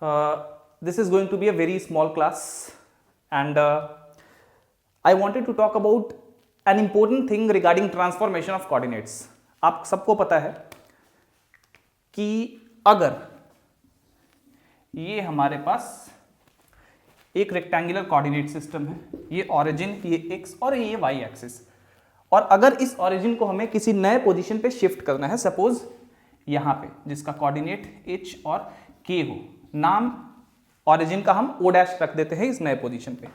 This is going to be a very small class, and I wanted to talk about an important thing regarding transformation of coordinates. आप सबको पता है कि अगर ये हमारे पास एक रेक्टेंगुलर कोऑर्डिनेट सिस्टम है, ये ऑरिजिन, ये एक्स और ये वाई एक्सिस, और अगर इस ऑरिजिन को हमें किसी नए पोजीशन पे शिफ्ट करना है, सपोज यहाँ पे जिसका कोऑर्डिनेट एच और के हो, नाम ऑरिजिन का हम ओ डैश रख देते हैं इस नए पोजीशन पे,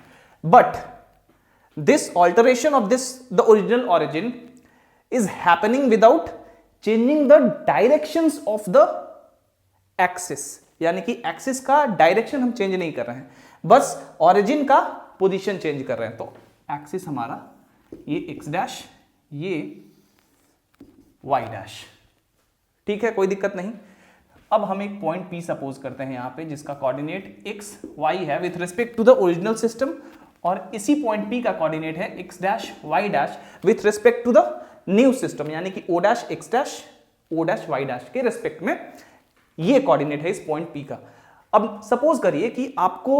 but this alteration of this the original origin is happening without changing the directions of the axis, यानी कि एक्सिस का डायरेक्शन हम चेंज नहीं कर रहे हैं, बस ऑरिजिन का पोजीशन चेंज कर रहे हैं। तो एक्सिस हमारा ये एक्स डैश, ये वाई डैश, ठीक है, कोई दिक्कत नहीं। अब हम एक पॉइंट पी सपोज करते हैं यहां पे जिसका कोऑर्डिनेट एक्स वाई है with respect to the original system, और इसी पॉइंट पी का कोऑर्डिनेट है X dash Y dash with respect to the new system, यानी कि O dash X dash O dash Y dash के रिस्पेक्ट में ये कोऑर्डिनेट है इस पॉइंट पी का। अब सपोज करिए कि आपको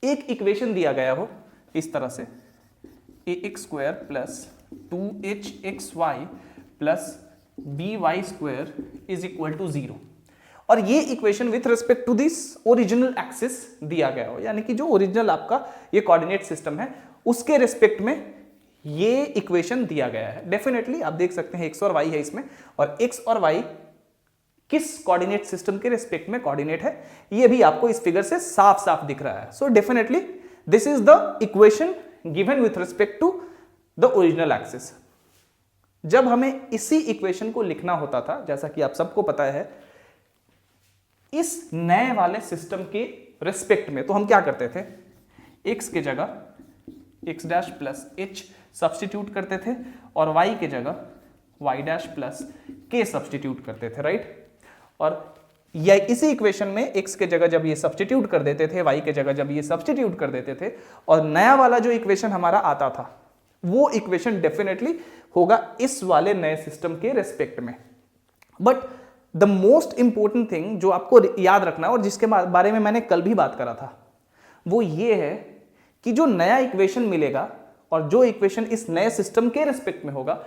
एक इक्वेशन दिया गया हो इस तरह से, a x square plus 2hxy plus by square is equal to 0, और ये equation with respect to this original axis दिया गया हो, यानी कि जो ओरिजिनल आपका ये कोऑर्डिनेट सिस्टम है उसके रिस्पेक्ट में ये इक्वेशन दिया गया है। डेफिनेटली आप देख सकते हैं एक्स और वाई है इसमें, और एक्स और वाई किस कोऑर्डिनेट सिस्टम के रिस्पेक्ट में कोऑर्डिनेट है ये भी आपको इस फिगर से साफ साफ दिख रहा है। So definitely this is the equation given with respect to the original axis. जब हमें इसी इक्वेशन को लिखना होता था, जैसा कि आप सबको पता है, इस नए वाले सिस्टम के रिस्पेक्ट में, तो हम क्या करते थे, x के जगह x dash plus h substitute करते थे और y के जगह y dash plus k substitute करते थे, राइट। और या इसी इक्वेशन में x के जगह जब ये सब्स्टिट्यूट कर देते थे, y के जगह जब ये सब्स्टिट्यूट कर देते थे, और नया वाला जो इक्वेशन हमारा आता था वो इक्वेशन डेफिनेटली होगा इस वाले नए सिस्टम के रेस्पेक्ट में। But the most important thing जो आपको याद रखना है और जिसके बारे में मैंने कल भी बात करा था, वो ये है कि जो नया इक्वेशन मिलेगा और जो इक्वेशन इस नए सिस्टम के रेस्पेक्ट में होगा,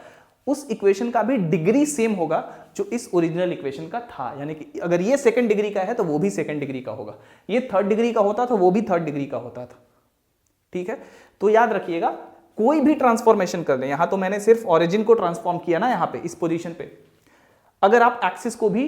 उस इक्वेशन का भी डिग्री सेम होगा जो इस ओरिजिनल इक्वेशन का था, यानी कि अगर ये सेकंड डिग्री का है तो वो भी सेकंड डिग्री का होगा, ये थर्ड डिग्री का होता था वो भी थर्ड डिग्री का होता था, ठीक है। तो याद रखिएगा, कोई भी ट्रांसफॉर्मेशन कर लें, यहां तो मैंने सिर्फ ऑरिजिन को ट्रांसफॉर्म किया ना यहां पे इस पोजीशन पे, अगर आप एक्सिस को भी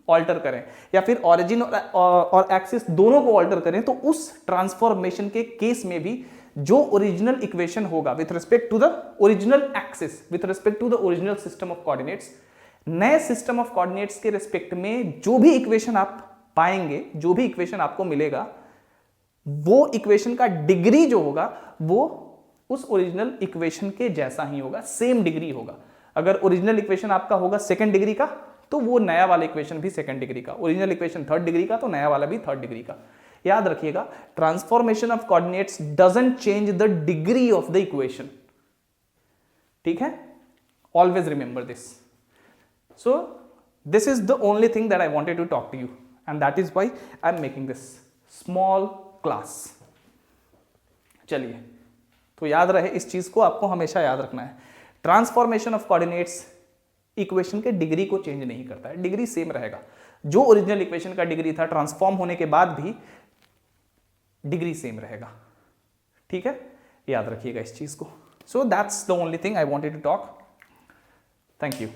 ऑल्टर करें या फिर ऑरिजिन और एक्सिस दोनों को ऑल्टर करें, तो उस ट्रांसफॉर्मेशन के केस में भी जो ओरिजिनल इक्वेशन होगा with respect to the original axis, with respect to the original system of coordinates, नए सिस्टम ऑफ कोऑर्डिनेट्स के रिस्पेक्ट में जो भी इक्वेशन आप पाएंगे, जो भी इक्वेशन आपको मिलेगा, वो इक्वेशन का डिग्री जो होगा वो उस ओरिजिनल इक्वेशन के जैसा ही होगा, सेम डिग्री होगा। अगर ओरिजिनल इक्वेशन आपका होगा सेकंड डिग्री का, तो वो नया वाला इक्वेशन भी सेकंड डिग्री का, ओरिजिनल इक्वेशन थर्ड डिग्री का, तो नया वाला भी थर्ड डिग्री का। याद रखिएगा, transformation of coordinates doesn't change the degree of the equation, ठीक है, always remember this. So this is the only thing that I wanted to talk to you, and that is why I am making this small class. चलिए, तो याद रहे, इस चीज को आपको हमेशा याद रखना है, ट्रांसफॉर्मेशन ऑफ कोऑर्डिनेट्स इक्वेशन के डिग्री को चेंज नहीं करता है, डिग्री सेम रहेगा। जो ओरिजिनल इक्वेशन का डिग्री था, ट्रांसफॉर्म होने के बाद भी डिग्री सेम रहेगा, ठीक है, याद रखिएगा इस चीज को। So that's the only thing I wanted to talk. Thank you.